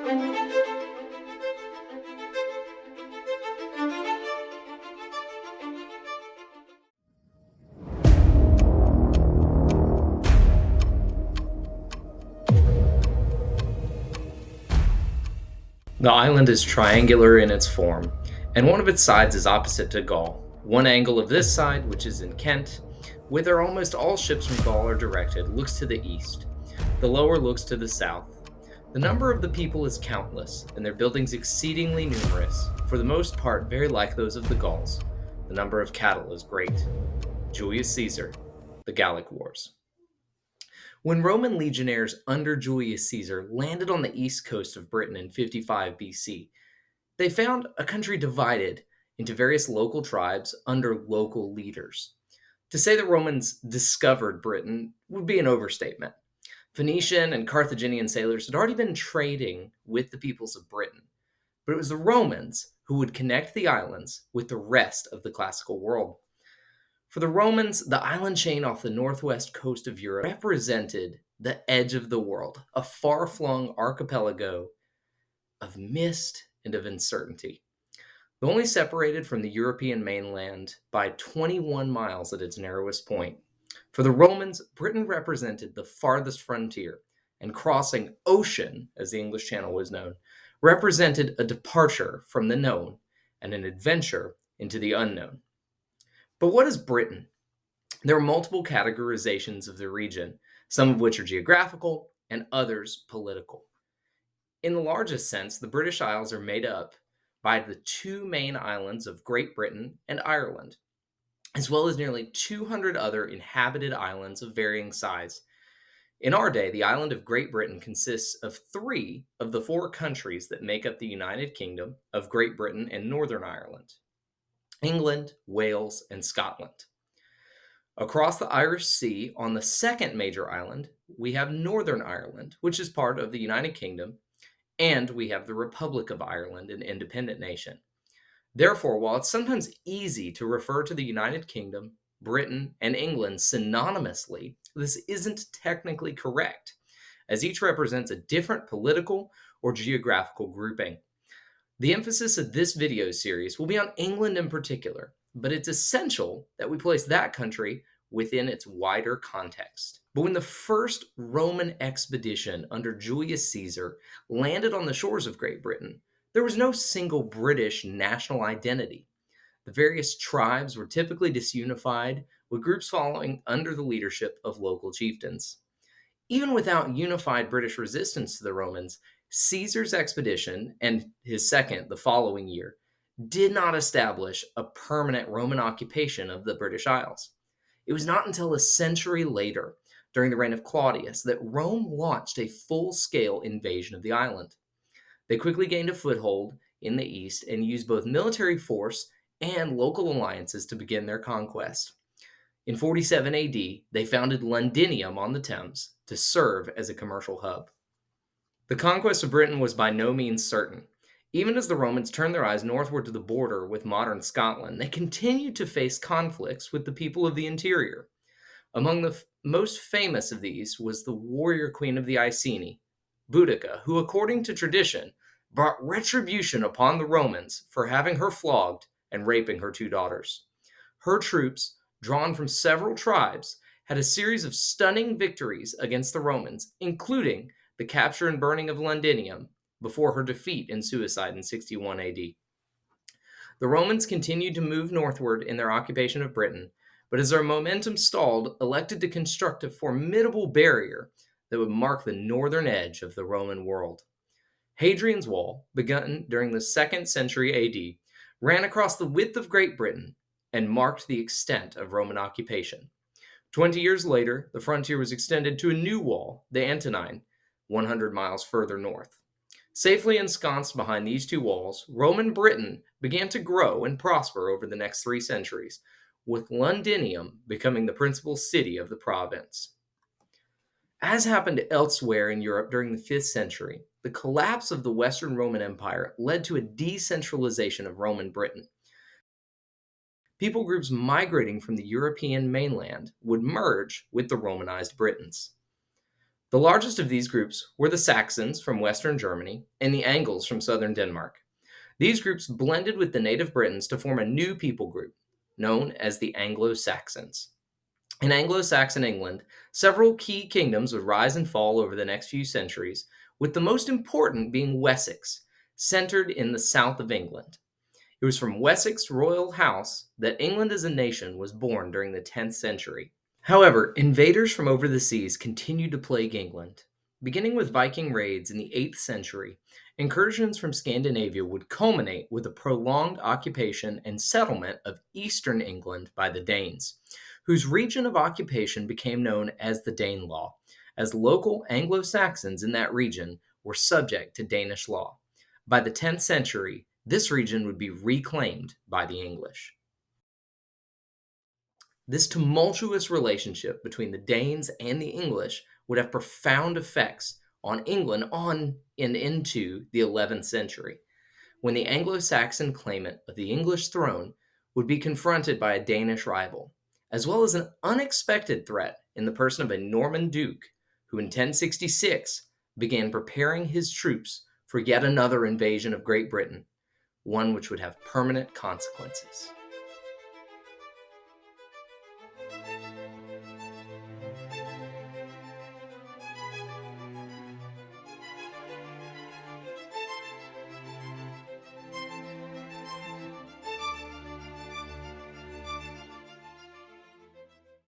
The island is triangular in its form, and one of its sides is opposite to Gaul. One angle of this side, which is in Kent, whither almost all ships from Gaul are directed, looks to the east. The lower looks to the south. The number of the people is countless, and their buildings exceedingly numerous, for the most part very like those of the Gauls. The number of cattle is great. Julius Caesar, the Gallic Wars. When Roman legionaries under Julius Caesar landed on the east coast of Britain in 55 BC, they found a country divided into various local tribes under local leaders. To say the Romans discovered Britain would be an overstatement. Phoenician and Carthaginian sailors had already been trading with the peoples of Britain, but it was the Romans who would connect the islands with the rest of the classical world. For the Romans, the island chain off the northwest coast of Europe represented the edge of the world, a far flung archipelago of mist and of uncertainty. Though only separated from the European mainland by 21 miles at its narrowest point. For the Romans, Britain represented the farthest frontier, and crossing ocean, as the English Channel was known, represented a departure from the known and an adventure into the unknown. But what is Britain? There are multiple categorizations of the region, some of which are geographical and others political. In the largest sense, the British Isles are made up by the two main islands of Great Britain and Ireland, as well as nearly 200 other inhabited islands of varying size. In our day, the island of Great Britain consists of 3 of the 4 countries that make up the United Kingdom of Great Britain and Northern Ireland: England, Wales, and Scotland. Across the Irish Sea, on the second major island, we have Northern Ireland, which is part of the United Kingdom, and we have the Republic of Ireland, an independent nation. Therefore, while it's sometimes easy to refer to the United Kingdom, Britain, and England synonymously, this isn't technically correct, as each represents a different political or geographical grouping. The emphasis of this video series will be on England in particular, but it's essential that we place that country within its wider context. But when the first Roman expedition under Julius Caesar landed on the shores of Great Britain, there was no single British national identity. The various tribes were typically disunified, with groups following under the leadership of local chieftains. Even without unified British resistance to the Romans, Caesar's expedition, and his second the following year, did not establish a permanent Roman occupation of the British Isles. It was not until a century later, during the reign of Claudius, that Rome launched a full-scale invasion of the island. They quickly gained a foothold in the east and used both military force and local alliances to begin their conquest. In 47 AD, they founded Londinium on the Thames to serve as a commercial hub. The conquest of Britain was by no means certain. Even as the Romans turned their eyes northward to the border with modern Scotland, they continued to face conflicts with the people of the interior. Among the most famous of these was the warrior queen of the Iceni, Boudica, who, according to tradition, brought retribution upon the Romans for having her flogged and raping her 2 daughters. Her troops, drawn from several tribes, had a series of stunning victories against the Romans, including the capture and burning of Londinium before her defeat and suicide in 61 AD. The Romans continued to move northward in their occupation of Britain, but as their momentum stalled, elected to construct a formidable barrier that would mark the northern edge of the Roman world. Hadrian's Wall, begun during the 2nd century AD, ran across the width of Great Britain and marked the extent of Roman occupation. 20 years later, the frontier was extended to a new wall, the Antonine, 100 miles further north. Safely ensconced behind these 2 walls, Roman Britain began to grow and prosper over the next 3 centuries, with Londinium becoming the principal city of the province. As happened elsewhere in Europe during the 5th century, the collapse of the Western Roman Empire led to a decentralization of Roman Britain. People groups migrating from the European mainland would merge with the Romanized Britons. The largest of these groups were the Saxons from western Germany and the Angles from southern Denmark. These groups blended with the native Britons to form a new people group known as the Anglo Saxons. In Anglo Saxon England, several key kingdoms would rise and fall over the next few centuries, with the most important being Wessex, centered in the south of England. It was from Wessex royal house that England as a nation was born during the 10th century. However, invaders from over the seas continued to plague England. Beginning with Viking raids in the 8th century, incursions from Scandinavia would culminate with a prolonged occupation and settlement of eastern England by the Danes, whose region of occupation became known as the Danelaw, as local Anglo Saxons in that region were subject to Danish law. By the 10th century, this region would be reclaimed by the English. This tumultuous relationship between the Danes and the English would have profound effects on England on and into the 11th century, when the Anglo Saxon claimant of the English throne would be confronted by a Danish rival, as well as an unexpected threat in the person of a Norman duke who in 1066 began preparing his troops for yet another invasion of Great Britain, one which would have permanent consequences.